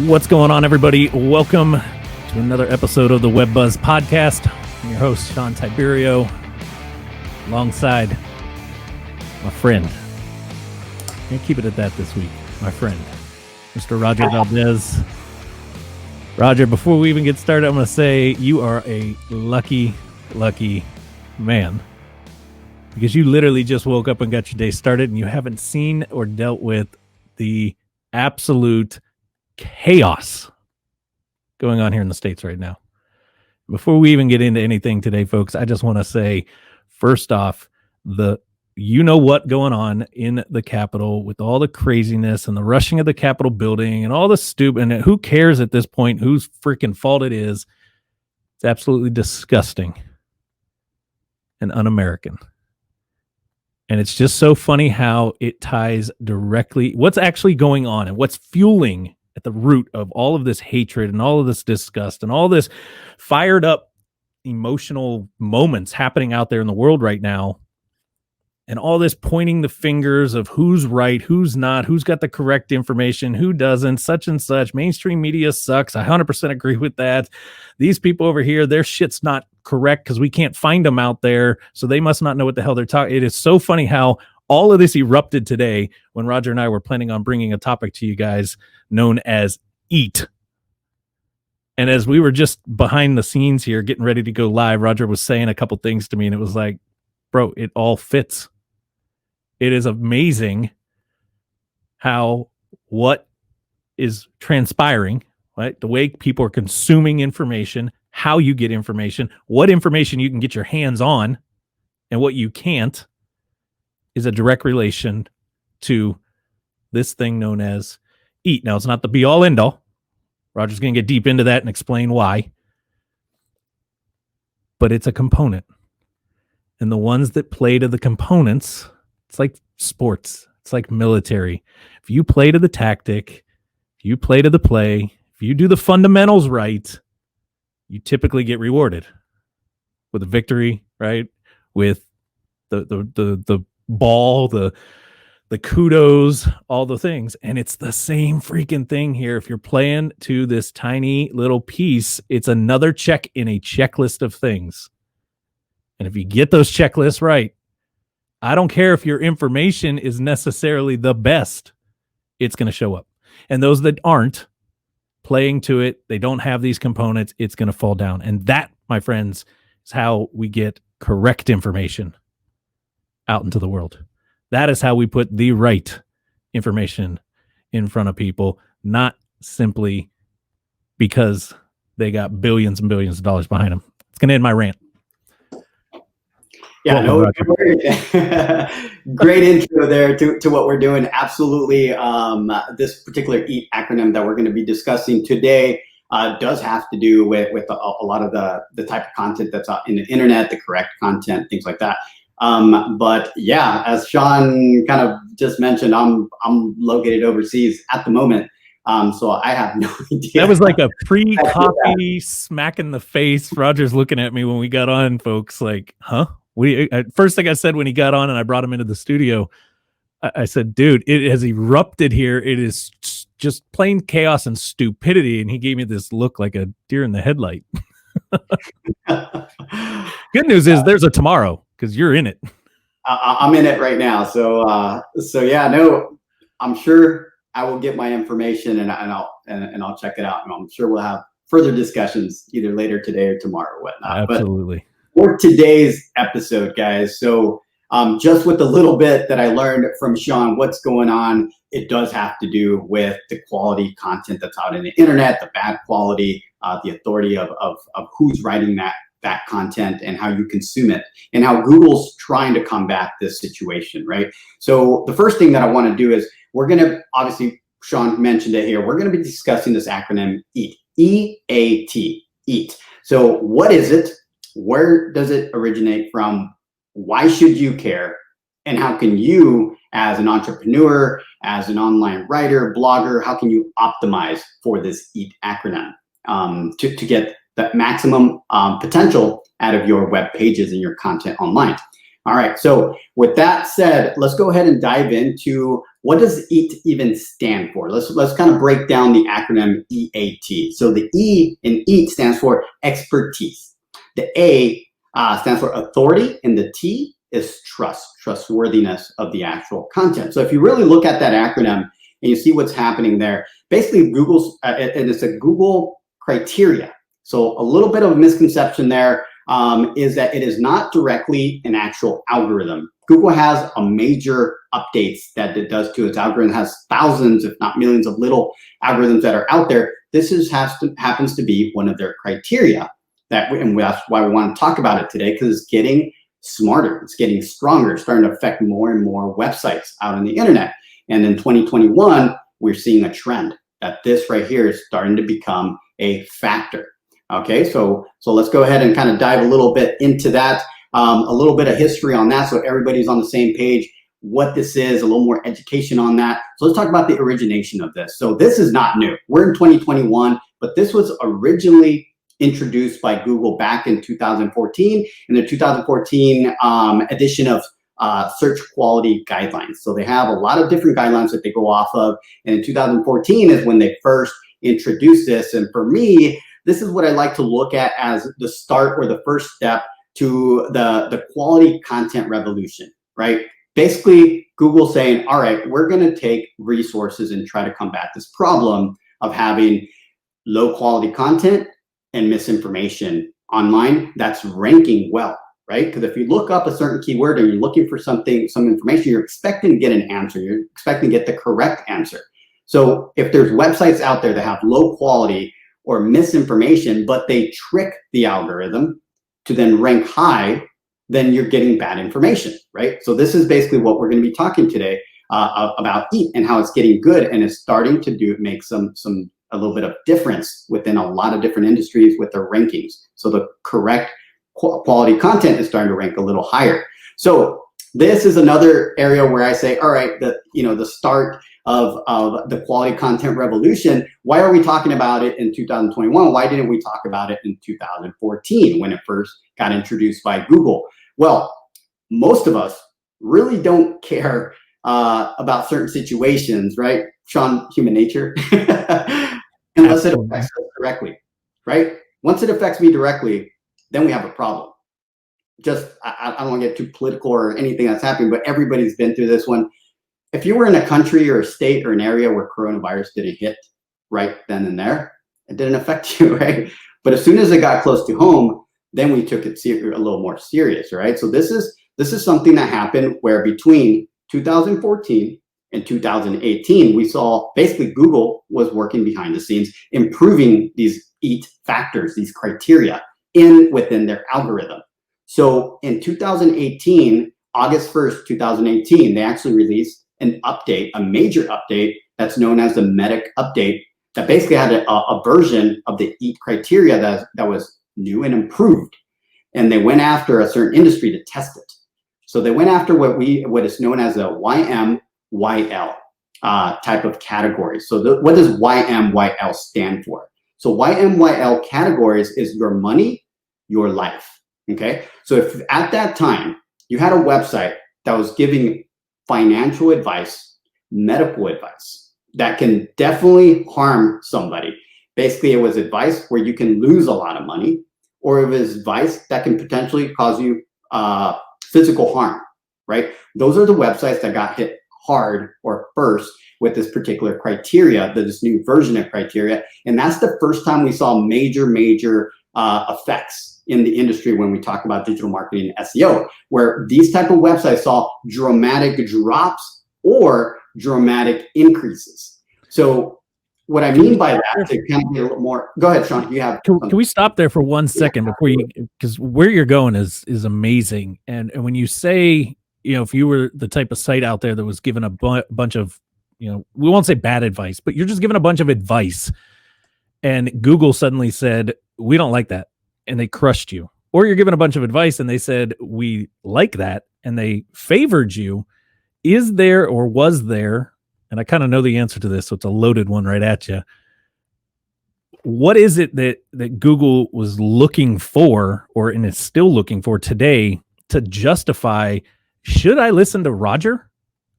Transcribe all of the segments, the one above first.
What's going on, everybody? Welcome to another episode of the WebBuzz podcast. I'm your host, Shawn Tiberio, alongside my friend. I'm going to keep it at that this week. My friend, Mr. Roger Valdez. Roger, before we even get started, I'm going to say you are a lucky man, because you literally just woke up and got your day started, and you haven't seen or dealt with the absolute chaos going on here in the States right now. Before we even get into anything today, folks, I just want to say, first off, you know what going on in the Capitol with all the craziness and the rushing of the Capitol building and all the stupid, and who cares at this point whose freaking fault it is? It's absolutely disgusting and un-American. And it's just so funny how it ties directly what's actually going on and what's fueling at the root of all of this hatred and all of this disgust and all this fired up emotional moments happening out there in the world right now. And all this pointing the fingers of who's right, who's not, who's got the correct information, who doesn't, such and such. Mainstream media sucks. I 100% agree with that. These people over here, their shit's not correct because we can't find them out there. So they must not know what the hell they're talking. It is so funny how all of this erupted today when Roger and I were planning on bringing a topic to you guys known as EAT. And as we were just behind the scenes here getting ready to go live, Roger was saying a couple things to me, and it was like, bro, it all fits. It is amazing how what is transpiring, right? The way people are consuming information, how you get information, what information you can get your hands on, and what you can't, is a direct relation to this thing known as EAT. Now, it's not the be-all, end-all. Roger's going to get deep into that and explain why. But it's a component. And the ones that play to the components, it's like sports. It's like military. If you play to the tactic, if you play to the play, if you do the fundamentals right, you typically get rewarded with a victory, right? With the ball, the kudos, all the things. And it's the same freaking thing here. If you're playing to this tiny little piece, it's another check in a checklist of things. And if you get those checklists right, I don't care if your information is necessarily the best, it's going to show up. And those that aren't playing to it, they don't have these components, it's going to fall down. And that, my friends, is how we get correct information out into the world. That is how we put the right information in front of people, not simply because they got billions and billions of dollars behind them. It's going to end my rant. Yeah, no, great intro there to what we're doing. Absolutely. This particular EAT acronym that we're going to be discussing today does have to do with a lot of the type of content that's out in the internet, the correct content, things like that. But yeah, as Shawn kind of just mentioned, I'm located overseas at the moment. So I have no idea. That was like a pre-coffee smack in the face. Roger's looking at me when we got on, folks, like, huh? First thing I said when he got on and I brought him into the studio, I said, dude, it has erupted here. It is just plain chaos and stupidity. And he gave me this look like a deer in the headlight. Good news is there's a tomorrow because you're in it. I'm in it right now. So yeah, no, I'm sure I will get my information and I'll check it out. And I'm sure we'll have further discussions either later today or tomorrow or whatnot. Absolutely. But for today's episode, guys, so just with the little bit that I learned from Shawn, what's going on, it does have to do with the quality content that's out in the internet, the bad quality, the authority of who's writing that content and how you consume it, and how Google's trying to combat this situation, right? So the first thing that I want to do is we're going to, obviously, Shawn mentioned it here, we're going to be discussing this acronym EAT, E-A-T, EAT. So what is it? Where does it originate from? Why should you care? And how can you, as an entrepreneur, as an online writer, blogger, how can you optimize for this EAT acronym to get the maximum potential out of your web pages and your content online? All right, so with that said, let's go ahead and dive into what does EAT even stand for. Let's kind of break down the acronym EAT. So the E in EAT stands for expertise. The A stands for authority, and the T is trustworthiness of the actual content. So if you really look at that acronym and you see what's happening there, basically Google's, and it's a Google criteria. So a little bit of a misconception there is that it is not directly an actual algorithm. Google has a major updates that it does to its algorithm. It has thousands, if not millions, of little algorithms that are out there. This happens to be one of their criteria, and that's why we want to talk about it today, because it's getting smarter, it's getting stronger, it's starting to affect more and more websites out on the internet. And in 2021, we're seeing a trend that this right here is starting to become a factor. Okay, so let's go ahead and kind of dive a little bit into that, a little bit of history on that, so everybody's on the same page, what this is, a little more education on that. So let's talk about the origination of this. So this is not new. We're in 2021, but this was originally introduced by Google back in 2014, in the 2014 edition of search quality guidelines. So they have a lot of different guidelines that they go off of, and in 2014 is when they first introduced this. And for me, this is what I like to look at as the start or the first step to the quality content revolution, right? Basically, Google saying, all right, we're going to take resources and try to combat this problem of having low quality content and misinformation online that's ranking well, right? Because if you look up a certain keyword and you're looking for some information, you're expecting to get an answer. You're expecting to get the correct answer. So if there's websites out there that have low quality or misinformation, but they trick the algorithm to then rank high, then you're getting bad information, right? So this is basically what we're going to be talking today about EAT and how it's getting good, and it's starting to make a little bit of difference within a lot of different industries with their rankings. So the correct quality content is starting to rank a little higher. So this is another area where I say, all right, the start of the quality content revolution. Why are we talking about it in 2021? Why didn't we talk about it in 2014 when it first got introduced by Google? Well, most of us really don't care about certain situations, right? Shawn, human nature, unless it affects us directly, right? Once it affects me directly, then we have a problem. I don't want to get too political or anything that's happening, but everybody's been through this one. If you were in a country or a state or an area where coronavirus didn't hit right then and there, it didn't affect you, right? But as soon as it got close to home, then we took it a little more serious, right? So this is something that happened where between 2014 and 2018, we saw basically Google was working behind the scenes, improving these EAT factors, these criteria within their algorithm. So in 2018, August 1st, 2018, they actually released an update, a major update that's known as the Medic update, that basically had a version of the EAT criteria that was new and improved. And they went after a certain industry to test it. So they went after what is known as a YMYL type of category. So what does YMYL stand for? So YMYL categories is your money, your life. Okay. So if at that time you had a website that was giving financial advice, medical advice that can definitely harm somebody. Basically, it was advice where you can lose a lot of money, or it was advice that can potentially cause you physical harm, right? Those are the websites that got hit hard or first with this particular criteria, this new version of criteria. And that's the first time we saw major effects in the industry when we talk about digital marketing and SEO, where these type of websites saw dramatic drops or dramatic increases. So what I mean by that, to kind of get a little more, go ahead, Shawn, you have. Can we stop there for 1 second before because where you're going is amazing. And when you say, if you were the type of site out there that was given a bunch of, we won't say bad advice, but you're just given a bunch of advice, and Google suddenly said, we don't like that, and they crushed you. Or you're given a bunch of advice and they said, we like that, and they favored you. Is there, or was there, and I kind of know the answer to this, so it's a loaded one right at you. What is it that Google was looking for, and is still looking for today, to justify, should I listen to Roger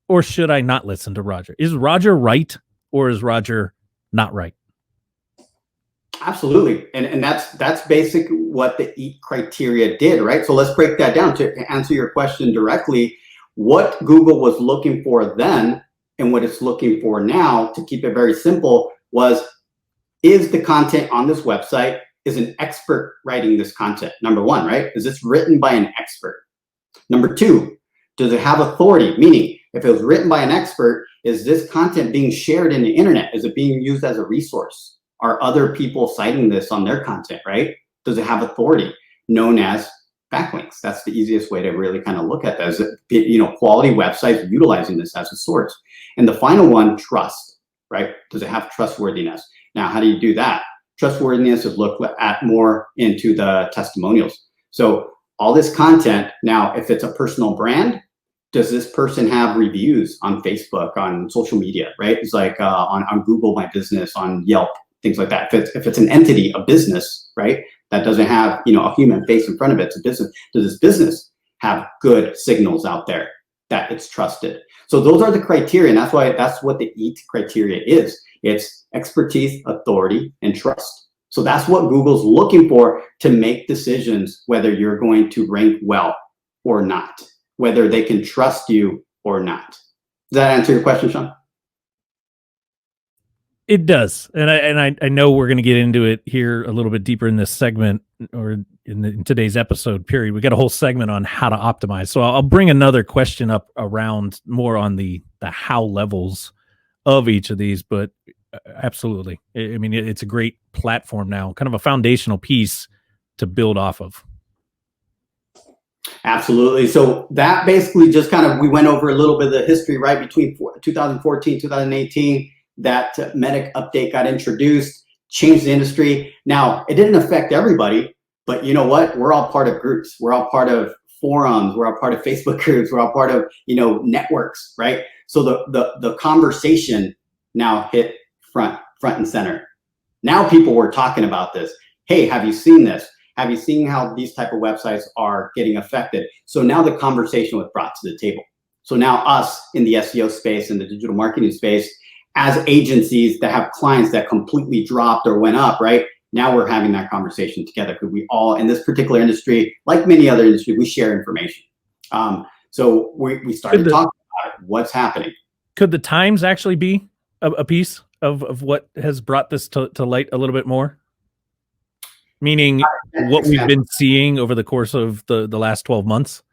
or should I not listen to Roger? Is Roger right or is Roger not right? Absolutely. And that's basic what the EAT criteria did, right? So let's break that down to answer your question directly. What Google was looking for then and what it's looking for now, to keep it very simple, was, is the content on this website, is an expert writing this content? Number one, right? Is this written by an expert? Number two, does it have authority? Meaning, if it was written by an expert, is this content being shared in the internet? Is it being used as a resource? Are other people citing this on their content, right? Does it have authority? Known as backlinks. That's the easiest way to really kind of look at that. Is it, quality websites utilizing this as a source? And the final one, trust, right? Does it have trustworthiness? Now, how do you do that? Trustworthiness is looked at more into the testimonials. So all this content, now, if it's a personal brand, does this person have reviews on Facebook, on social media, right? It's like on Google My Business, on Yelp, things like that. If it's an entity, a business, right, that doesn't have a human face in front of it, it's a business. Does this business have good signals out there that it's trusted? So those are the criteria, and that's what the EAT criteria is. It's expertise, authority, and trust. So that's what Google's looking for to make decisions whether you're going to rank well or not, whether they can trust you or not. Does that answer your question, Shawn? It does. And I know we're going to get into it here a little bit deeper in this segment, or in today's episode period. We got a whole segment on how to optimize. So I'll bring another question up around more on the how levels of each of these, but absolutely. I mean, it's a great platform now, kind of a foundational piece to build off of. Absolutely. So that basically just kind of, we went over a little bit of the history, right? Between 2014, 2018, that Medic update got introduced, changed the industry. Now, it didn't affect everybody, but you know what? We're all part of groups. We're all part of forums. We're all part of Facebook groups. We're all part of, networks, right? So the conversation now hit front and center. Now people were talking about this. Hey, have you seen this? Have you seen how these type of websites are getting affected? So now the conversation was brought to the table. So now us in the SEO space and the digital marketing space, as agencies that have clients that completely dropped or went up, right? Now we're having that conversation together, because we all, in this particular industry, like many other industries, we share information. So we started talking about what's happening. Could the Times actually be a piece of what has brought this to light a little bit more? Meaning what we've been seeing over the course of the last 12 months,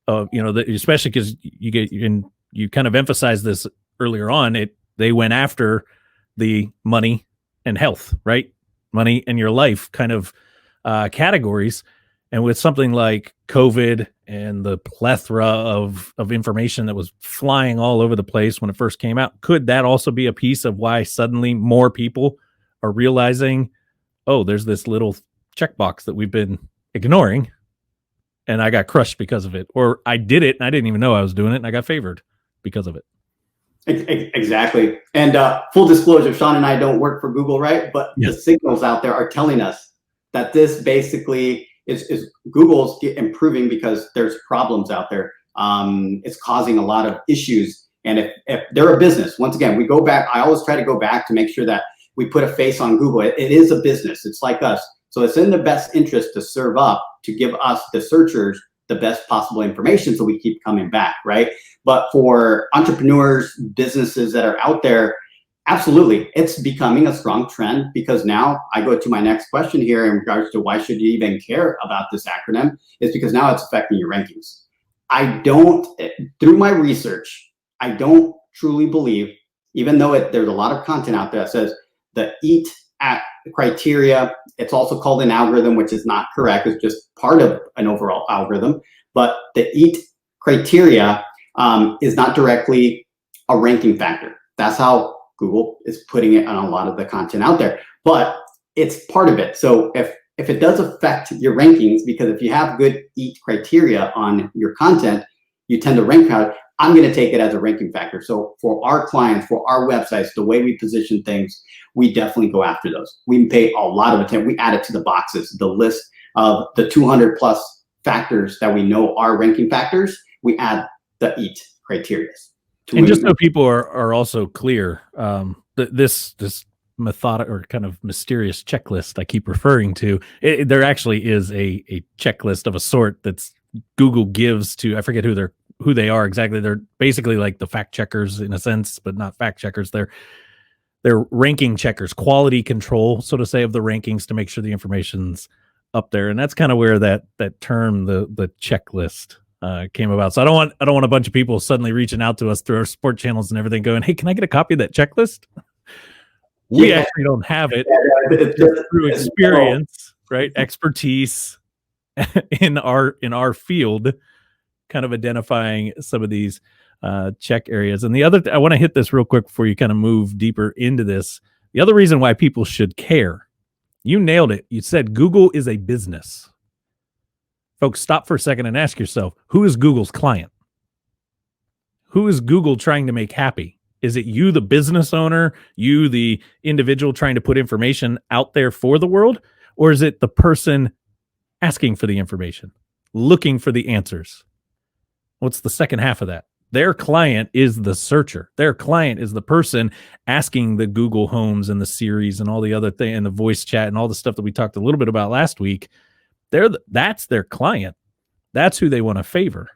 especially because you kind of emphasized this earlier on, they went after the money and health, right? Money and your life kind of categories. And with something like COVID and the plethora of information that was flying all over the place when it first came out, could that also be a piece of why suddenly more people are realizing, oh, there's this little checkbox that we've been ignoring and I got crushed because of it? Or I did it and I didn't even know I was doing it and I got favored because of it. Exactly. And full disclosure, Shawn and I don't work for Google, right? But the signals out there are telling us that this basically is Google's improving because there's problems out there. It's causing a lot of issues. And if they're a business, once again, we go back. I always try to go back to make sure that we put a face on Google. It is a business. It's like us. So it's in the best interest to serve up, to give us, the searchers, the best possible information so we keep coming back, right? But for entrepreneurs, businesses that are out there, absolutely, it's becoming a strong trend, because now I go to my next question here in regards to why should you even care about this acronym, is because now it's affecting your rankings. Through my research, I don't truly believe, even though there's a lot of content out there that says the EAT criteria, it's also called an algorithm, which is not correct. It's just part of an overall algorithm. But the EAT criteria is not directly a ranking factor. That's how Google is putting it on a lot of the content out there. But it's part of it. So if it does affect your rankings, because if you have good EAT criteria on your content, you tend to rank out. I'm going to take it as a ranking factor. So for our clients, for our websites, the way we position things, we definitely go after those. We pay a lot of attention. We add it to the boxes, the list of the 200 plus factors that we know are ranking factors, we add the EAT criteria. And just so people are also clear, this methodic or kind of mysterious checklist I keep referring to, there actually is a checklist of a sort that's Google gives to, I forget who they are exactly. They're basically like the fact checkers in a sense, but not fact checkers. They're ranking checkers, quality control, so to say, of the rankings to make sure the information's up there. And that's kind of where that term, the checklist, came about. So I don't want a bunch of people suddenly reaching out to us through our support channels and everything going, hey, can I get a copy of that checklist? We actually don't have it. Through experience, right? Expertise in our field, kind of identifying some of these check areas. And the other, I want to hit this real quick before you kind of move deeper into this. The other reason why people should care, you nailed it. You said Google is a business. Folks, stop for a second and ask yourself, who is Google's client? Who is Google trying to make happy? Is it you, the business owner, you, the individual trying to put information out there for the world? Or is it the person asking for the information, looking for the answers? What's the second half of that? Their client is the searcher. Their client is the person asking the Google Homes and the Siris and all the other thing and the voice chat and all the stuff that we talked a little bit about last week. That's their client. That's who they want to favor.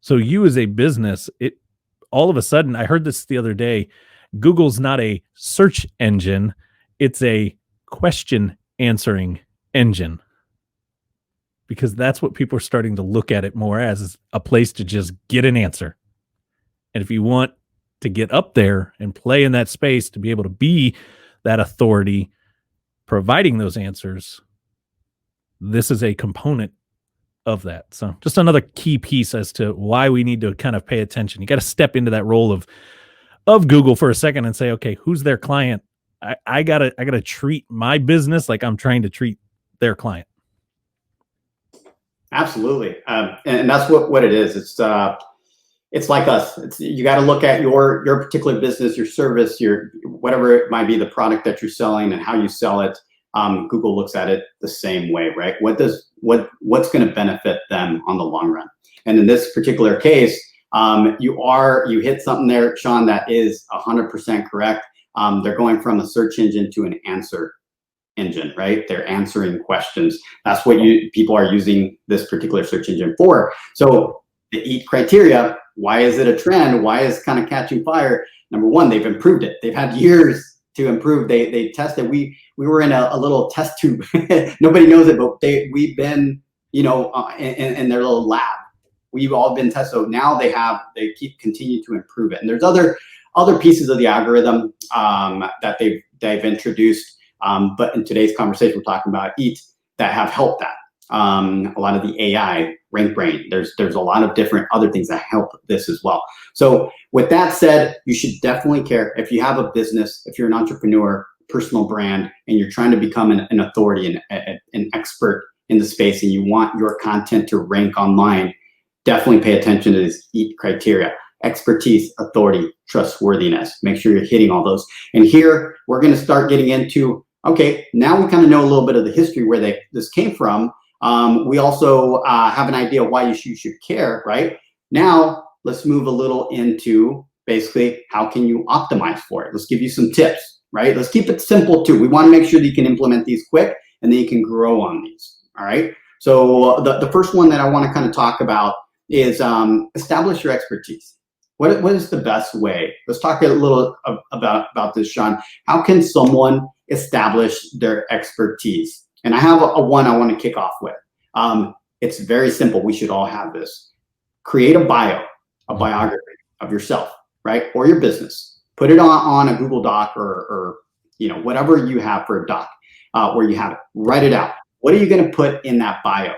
So you as a business, all of a sudden, I heard this the other day, Google's not a search engine, it's a question answering engine. Because that's what people are starting to look at it more as, is a place to just get an answer. And if you want to get up there and play in that space to be able to be that authority providing those answers, this is a component of that. So just another key piece as to why we need to kind of pay attention. You got to step into that role of Google for a second and say, okay, who's their client? I gotta treat my business like I'm trying to treat their client. Absolutely. And that's what it is. It's like us. You got to look at your particular business, your service, your whatever it might be, the product that you're selling and how you sell it. Google looks at it the same way, right? What's going to benefit them on the long run? And in this particular case, you hit something there, Shawn, that is 100% correct. They're going from a search engine to an answer engine, right? They're answering questions. That's what people are using this particular search engine for. So the EAT criteria, why is it a trend? Why is it kind of catching fire? Number one, they've improved it. They've had years to improve. They tested. We were in a little test tube. Nobody knows it, but we've been, in their little lab. We've all been tested. So now they continue to improve it. And there's other pieces of the algorithm that they've introduced. But in today's conversation, we're talking about EAT that have helped that. A lot of the AI, RankBrain, there's a lot of different other things that help this as well. So with that said, you should definitely care. If you have a business, if you're an entrepreneur, personal brand, and you're trying to become an authority, an expert in the space, and you want your content to rank online, definitely pay attention to this EAT criteria. Expertise, authority, trustworthiness. Make sure you're hitting all those. And here, we're going to start getting into, okay, now we kind of know a little bit of the history where this came from. We also have an idea why you should care, right? Now, let's move a little into basically how can you optimize for it. Let's give you some tips, right? Let's keep it simple too. We want to make sure that you can implement these quick and then you can grow on these, all right? So the first one that I want to kind of talk about is establish your expertise. What is the best way? Let's talk a little about this, Shawn. How can someone establish their expertise? And I have a one I want to kick off with. It's very simple. We should all have this. Create a biography of yourself, right? Or your business. Put it on a Google Doc or whatever you have for a doc where you have it. Write it out. What are you going to put in that bio?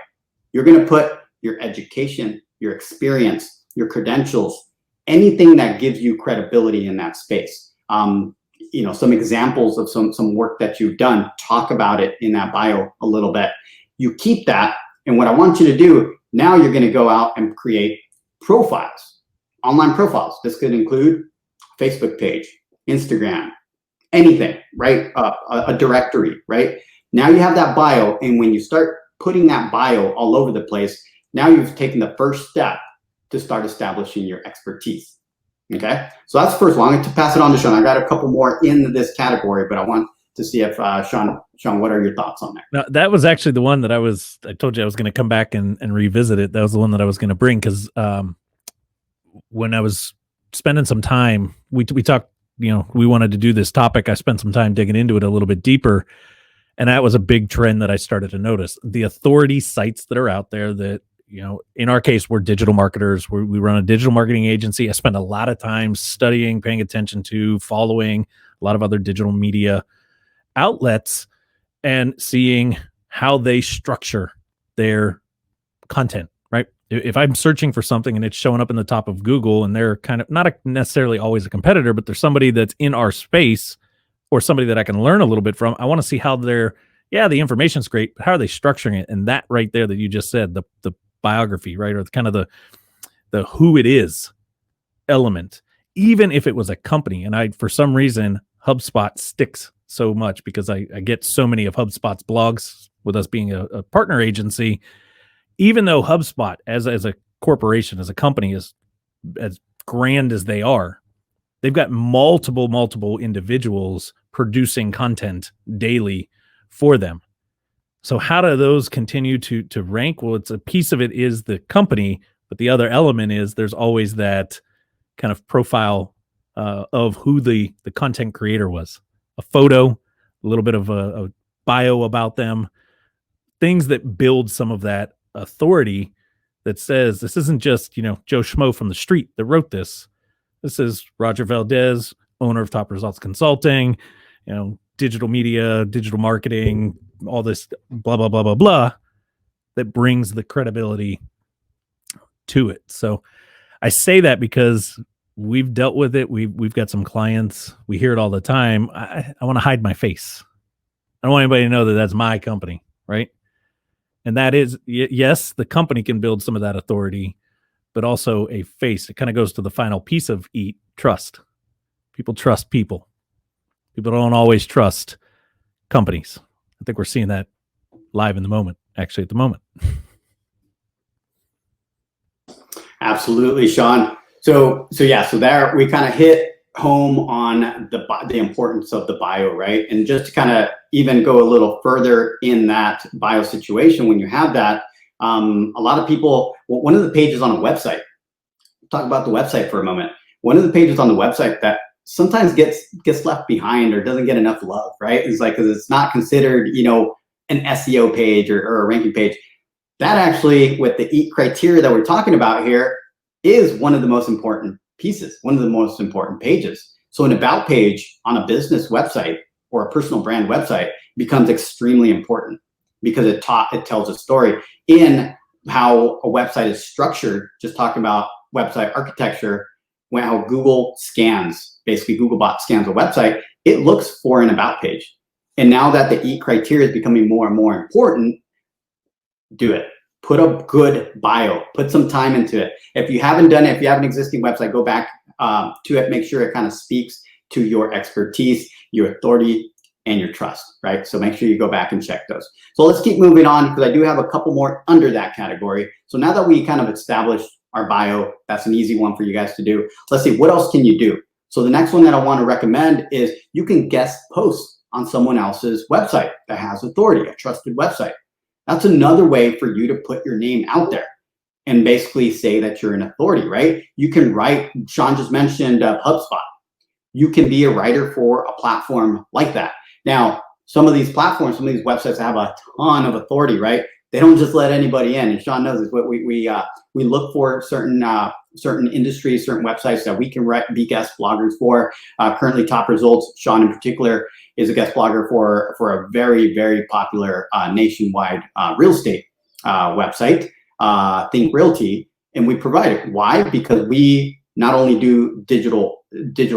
You're going to put your education, your experience, your credentials, anything that gives you credibility in that space. Some examples of some work that you've done, talk about it in that bio a little bit. You keep that, and what I want you to do, now you're gonna go out and create profiles, online profiles. This could include Facebook page, Instagram, anything, right? A directory, right? Now you have that bio, and when you start putting that bio all over the place, now you've taken the first step to start establishing your expertise. Okay, so that's the first one. I'm going to pass it on to Shawn. I got a couple more in this category, but I want to see if Shawn, what are your thoughts on that? Now, that was actually the one that I told you I was going to come back and revisit it. That was the one that I was going to bring because when I was spending some time, we talked, we wanted to do this topic. I spent some time digging into it a little bit deeper. And that was a big trend that I started to notice. The authority sites that are out there that, in our case, we're digital marketers. We run a digital marketing agency. I spend a lot of time studying, paying attention to, following a lot of other digital media outlets and seeing how they structure their content, right? If I'm searching for something and it's showing up in the top of Google and they're kind of not necessarily always a competitor, but there's somebody that's in our space or somebody that I can learn a little bit from, I want to see how the information's great, but how are they structuring it? And that right there that you just said, the biography, right? Or kind of the who it is element, even if it was a company. And for some reason, HubSpot sticks so much because I get so many of HubSpot's blogs with us being a partner agency, even though HubSpot as a corporation, as a company, is as grand as they are, they've got multiple individuals producing content daily for them. So how do those continue to rank? Well, it's a piece of it is the company, but the other element is there's always that kind of profile of who the content creator was. A photo, a little bit of a bio about them, things that build some of that authority that says this isn't just, Joe Schmo from the street that wrote this. This is Roger Valdez, owner of Top Results Consulting, digital media, digital marketing, all this blah, blah, blah, blah, blah, that brings the credibility to it. So I say that because we've dealt with it. We've got some clients. We hear it all the time. I want to hide my face. I don't want anybody to know that that's my company, right? And that is, yes, the company can build some of that authority, but also a face. It kind of goes to the final piece of EAT, trust. People trust people. People don't always trust companies. I think we're seeing that live in the moment, actually at the moment. Absolutely, Shawn. So there we kind of hit home on the importance of the bio, right? And just to kind of even go a little further in that bio situation, when you have that, a lot of people, one of the pages on a website, talk about the website for a moment. One of the pages on the website that sometimes gets left behind or doesn't get enough love, right? It's like, because it's not considered, an SEO page or a ranking page. That actually, with the EAT criteria that we're talking about here, is one of the most important pieces, one of the most important pages. So an about page on a business website or a personal brand website becomes extremely important because it tells a story in how a website is structured. Just talking about website architecture, how Google scans, basically Googlebot scans a website, it looks for an about page. And now that the EAT criteria is becoming more and more important, do it. Put a good bio, put some time into it. If you haven't done it, if you have an existing website, go back to it, make sure it kind of speaks to your expertise, your authority, and your trust, right? So make sure you go back and check those. So let's keep moving on because I do have a couple more under that category. So now that we kind of established our bio, that's an easy one for you guys to do. Let's see, what else can you do? So the next one that I want to recommend is you can guest post on someone else's website that has authority, a trusted website. That's another way for you to put your name out there and basically say that you're an authority, right? You can write, Shawn just mentioned HubSpot. You can be a writer for a platform like that. Now, some of these platforms, some of these websites have a ton of authority, right? They don't just let anybody in. And Shawn knows this. What we look for certain industries, certain websites that we can be guest bloggers for. Currently, Top Results, Shawn in particular, is a guest blogger for a very, very popular nationwide real estate website, Think Realty, and we provide it. Why? Because we not only do digital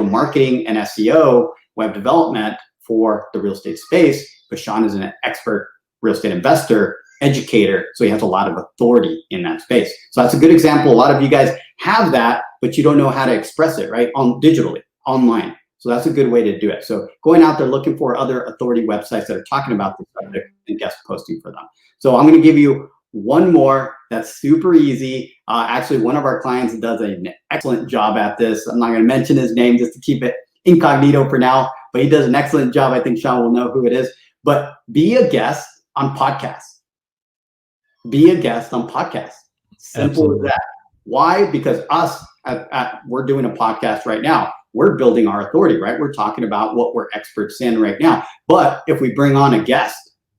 marketing and SEO, web development for the real estate space, but Shawn is an expert real estate investor, educator, so he has a lot of authority in that space. So that's a good example. A lot of you guys have that, but you don't know how to express it, right? Digitally, online. So that's a good way to do it. So going out there looking for other authority websites that are talking about this subject and guest posting for them. So I'm going to give you one more that's super easy. Actually, one of our clients does an excellent job at this. I'm not going to mention his name just to keep it incognito for now, but he does an excellent job. I think Shawn will know who it is. But be a guest on podcasts. Be a guest on podcasts. Simple Absolutely. As that. Why? Because we're doing a podcast right now. We're building our authority, right? We're talking about what we're experts in right now. But if we bring on a guest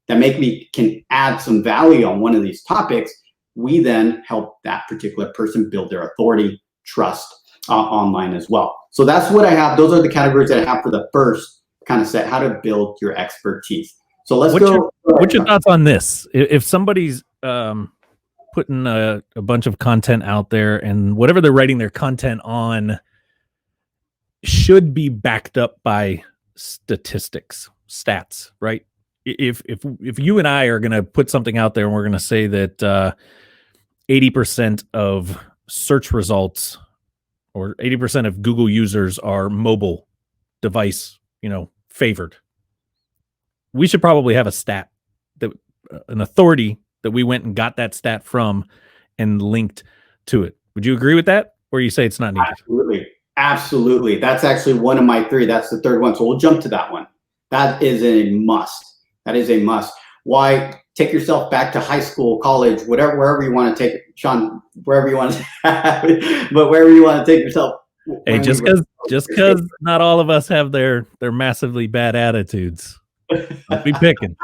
that can add some value on one of these topics, we then help that particular person build their authority, trust online as well. So that's what I have. Those are the categories that I have for the first kind of set, how to build your expertise. So let's go. What's your thoughts on this? If somebody's putting a bunch of content out there, and whatever they're writing their content on should be backed up by statistics, stats, right? If you and I are going to put something out there and we're going to say that 80% of search results or 80% of Google users are mobile device, favored, we should probably have a stat, that an authority that we went and got that stat from and linked to it. Would you agree with that? Or you say it's not needed? Absolutely. That's actually one of my three. That's the third one. So we'll jump to that one. That is a must. That is a must. Why? Take yourself back to high school, college, wherever you want to take it. Shawn, wherever you want to have it, but wherever you want to take yourself. Hey, just because not all of us have their massively bad attitudes, I'll be picking.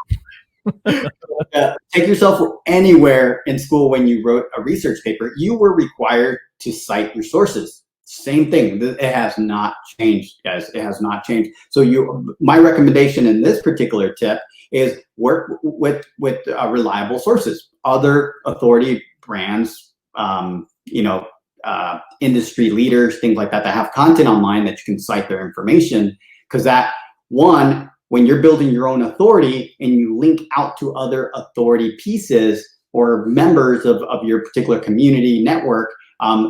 Take yourself anywhere in school. When you wrote a research paper, you were required to cite your sources. Same thing. It has not changed, guys. It has not changed. So my recommendation in this particular tip is work with reliable sources, other authority brands, industry leaders, things like that have content online that you can cite their information. Because when you're building your own authority and you link out to other authority pieces or members of your particular community network,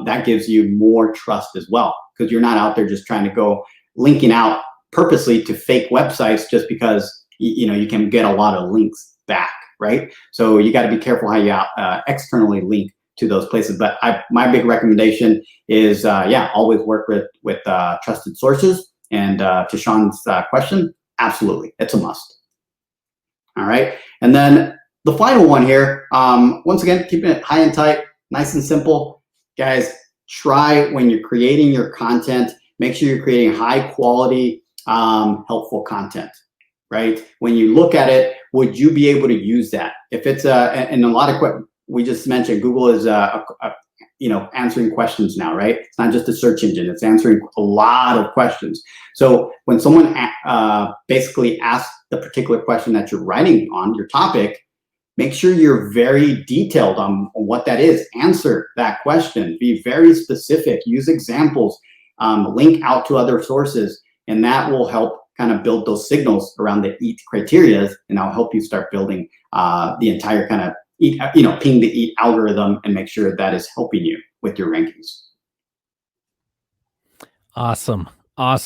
that gives you more trust as well, because you're not out there just trying to go linking out purposely to fake websites just because you can get a lot of links back, right? So you got to be careful how you externally link to those places. But my big recommendation is always work with trusted sources. And to Shawn's question, absolutely, it's a must. All right, and then the final one here, once again, keeping it high and tight, nice and simple. Guys, try when you're creating your content, make sure you're creating high quality, helpful content, right? When you look at it, would you be able to use that? If it's and a lot of we just mentioned, Google is answering questions now, right? It's not just a search engine; it's answering a lot of questions. So when someone basically asks the particular question that you're writing on your topic, make sure you're very detailed on what that is. Answer that question. Be very specific. Use examples. Link out to other sources, and that will help kind of build those signals around the EAT criteria, and that'll help you start building the entire kind of ping the EAT algorithm and make sure that is helping you with your rankings. Awesome. I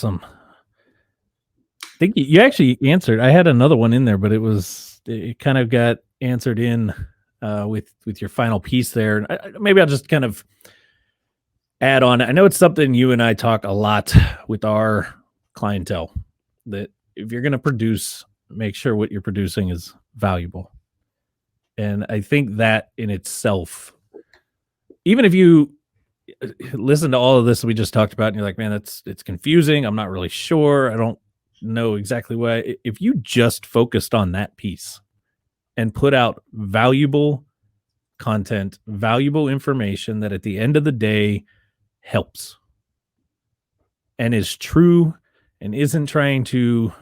think you actually answered. I had another one in there, but it kind of got answered in with your final piece there. Maybe I'll just kind of add on. I know it's something you and I talk a lot with our clientele, that if you're going to produce, make sure what you're producing is valuable. And I think that in itself, even if you listen to all of this we just talked about and you're like, man, it's confusing, I'm not really sure, I don't know exactly why. If you just focused on that piece and put out valuable content, valuable information that at the end of the day helps and is true and isn't trying to,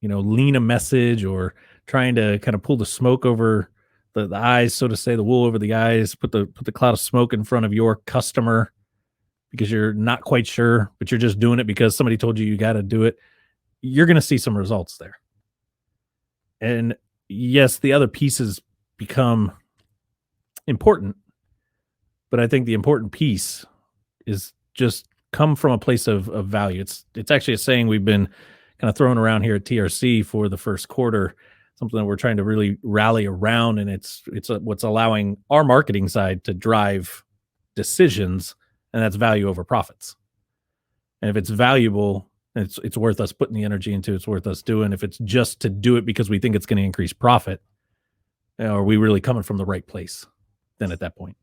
lean a message or trying to kind of pull the smoke over the eyes, so to say, the wool over the eyes, put the cloud of smoke in front of your customer because you're not quite sure, but you're just doing it because somebody told you got to do it, you're going to see some results there. And yes, the other pieces become important, but I think the important piece is just come from a place of value. It's actually a saying we've been kind of throwing around here at TRC for the first quarter. something that we're trying to really rally around, and it's what's allowing our marketing side to drive decisions, and that's value over profits. And if it's valuable, it's worth us putting the energy into. It's worth us doing. If it's just to do it because we think it's going to increase profit, are we really coming from the right place? Then at that point.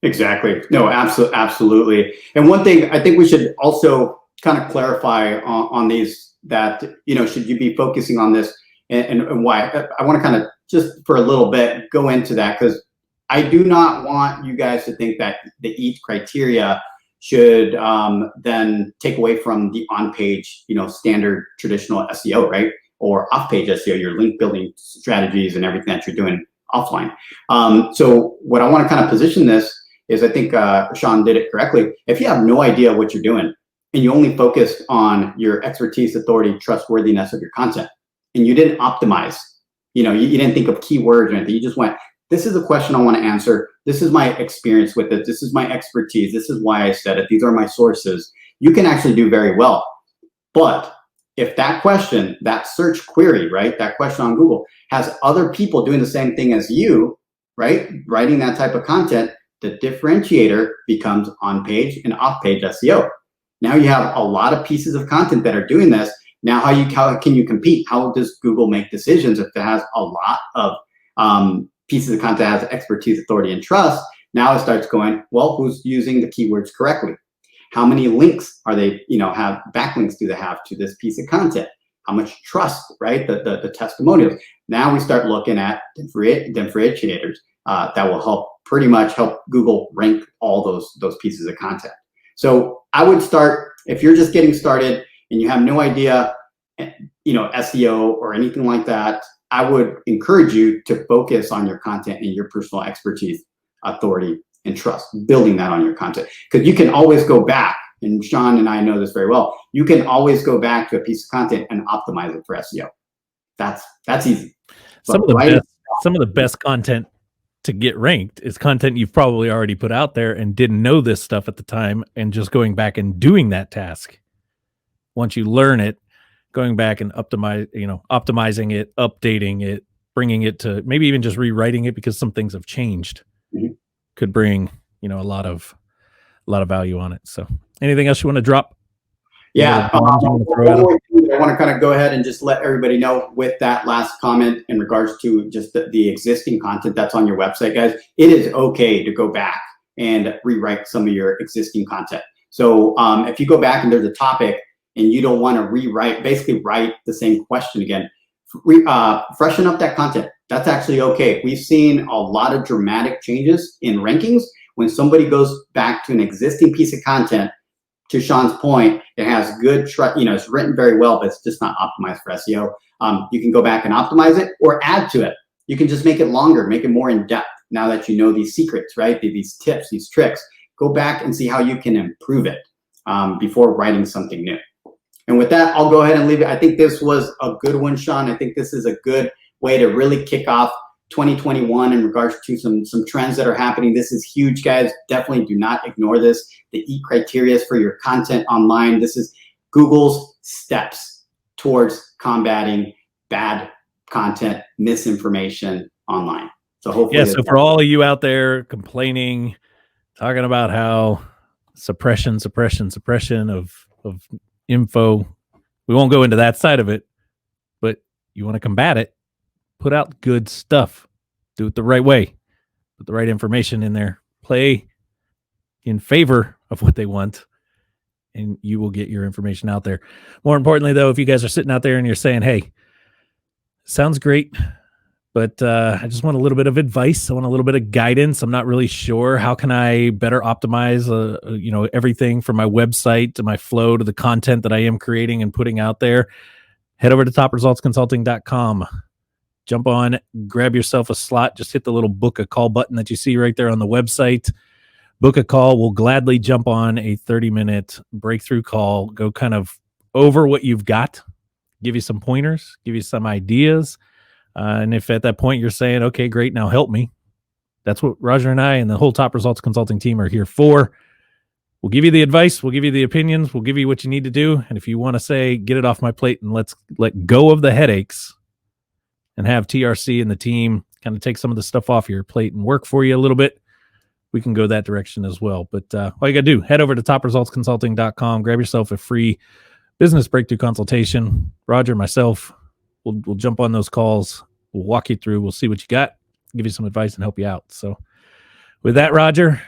Exactly. No, absolutely. And one thing I think we should also kind of clarify on these, that, should you be focusing on this and why? I want to kind of just for a little bit go into that, because I do not want you guys to think that the EAT criteria should then take away from the on-page, standard traditional SEO, right? Or off-page SEO, your link building strategies and everything that you're doing offline. So what I want to kind of position this is, I think Shawn did it correctly. If you have no idea what you're doing and you only focused on your expertise, authority, trustworthiness of your content, and you didn't optimize, you didn't think of keywords or anything, you just went, this is a question I want to answer. This is my experience with it. This is my expertise. This is why I said it. These are my sources. You can actually do very well. But if that question, that search query, right, that question on Google has other people doing the same thing as you, right, writing that type of content, the differentiator becomes on-page and off-page SEO. Now you have a lot of pieces of content that are doing this. Now how can you compete? How does Google make decisions if it has a lot of pieces of content that has expertise, authority, and trust? Now it starts going, well, who's using the keywords correctly? How many links are they, have backlinks do they have to this piece of content? How much trust, right? The testimonials. Now we start looking at differentiators that will pretty much help Google rank all those pieces of content. So I would start, if you're just getting started and you have no idea, SEO or anything like that, I would encourage you to focus on your content and your personal expertise, authority, and trust, building that on your content. Because you can always go back, and Shawn and I know this very well, you can always go back to a piece of content and optimize it for SEO. That's easy. Some of the best content to get ranked is content you've probably already put out there and didn't know this stuff at the time, and just going back and doing that task. Once you learn it, going back and optimizing it, updating it, bringing it to maybe even just rewriting it because some things have changed, could bring, a lot of value on it. So anything else you want to drop? Yeah. I want to kind of go ahead and just let everybody know with that last comment in regards to just the existing content that's on your website, guys. It is okay to go back and rewrite some of your existing content. So if you go back and there's a topic and you don't want to basically write the same question again, freshen up that content. That's actually okay. We've seen a lot of dramatic changes in rankings when somebody goes back to an existing piece of content. To Shawn's point, it has good, it's written very well, but it's just not optimized for SEO. You can go back and optimize it or add to it. You can just make it longer, make it more in depth. Now that you know these secrets, right? These tips, these tricks, go back and see how you can improve it before writing something new. And with that, I'll go ahead and leave it. I think this was a good one, Shawn. I think this is a good way to really kick off 2021 in regards to some trends that are happening. This is huge, guys. Definitely do not ignore this. The EAT criteria for your content online. This is Google's steps towards combating bad content, misinformation online. So hopefully, so for all of you out there complaining, talking about how suppression of info, we won't go into that side of it, but you want to combat it, put out good stuff, do it the right way, put the right information in there, play in favor of what they want, and you will get your information out there. More importantly, though, if you guys are sitting out there and you're saying, hey, sounds great, but I just want a little bit of advice. I want a little bit of guidance. I'm not really sure. How can I better optimize, everything from my website to my flow to the content that I am creating and putting out there? Head over to topresultsconsulting.com. Jump on, grab yourself a slot. Just hit the little book a call button that you see right there on the website. Book a call. We'll gladly jump on a 30-minute breakthrough call, go kind of over what you've got, give you some pointers, give you some ideas. And if at that point you're saying, okay, great, now help me. That's what Roger and I and the whole Top Results Consulting team are here for. We'll give you the advice. We'll give you the opinions. We'll give you what you need to do. And if you want to say, get it off my plate and let's let go of the headaches, and have TRC and the team kind of take some of the stuff off your plate and work for you a little bit, we can go that direction as well. But all you got to do, head over to topresultsconsulting.com, grab yourself a free business breakthrough consultation. Roger, myself, we'll jump on those calls. We'll walk you through. We'll see what you got, give you some advice and help you out. So with that, Roger,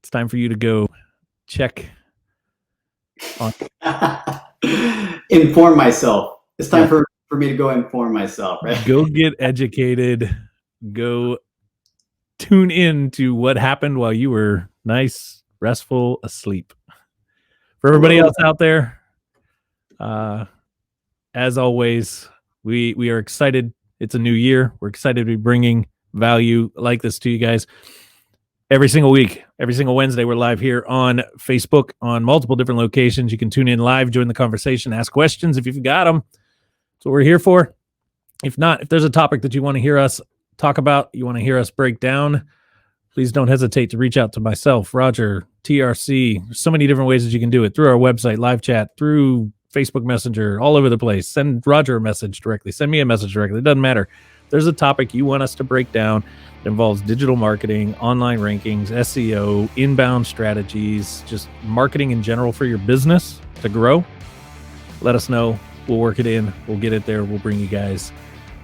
it's time for you to go check on. Inform myself. It's time for me to go inform myself, right? Go get educated. Go tune in to what happened while you were nice, restful, asleep. For everybody else out there, as always, we are excited. It's a new year. We're excited to be bringing value like this to you guys every single week. Every single Wednesday, we're live here on Facebook on multiple different locations. You can tune in live, join the conversation, ask questions if you've got them. That's what we're here for. If not, if there's a topic that you want to hear us talk about, you want to hear us break down, please don't hesitate to reach out to myself, Roger, TRC. There's so many different ways that you can do it, through our website, live chat, through Facebook Messenger, all over the place. Send Roger a message directly. Send me a message directly. It doesn't matter. If there's a topic you want us to break down that involves digital marketing, online rankings, SEO, inbound strategies, just marketing in general for your business to grow, let us know. We'll work it in. We'll get it there. We'll bring you guys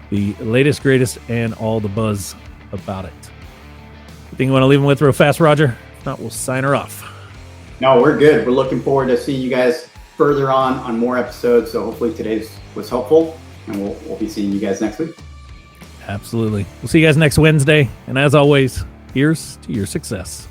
the latest, greatest, and all the buzz about it. Anything you want to leave them with real fast, Roger? If not, we'll sign her off. No, we're good. We're looking forward to seeing you guys further on more episodes. So hopefully today's was helpful, and we'll be seeing you guys next week. Absolutely. We'll see you guys next Wednesday. And as always, here's to your success.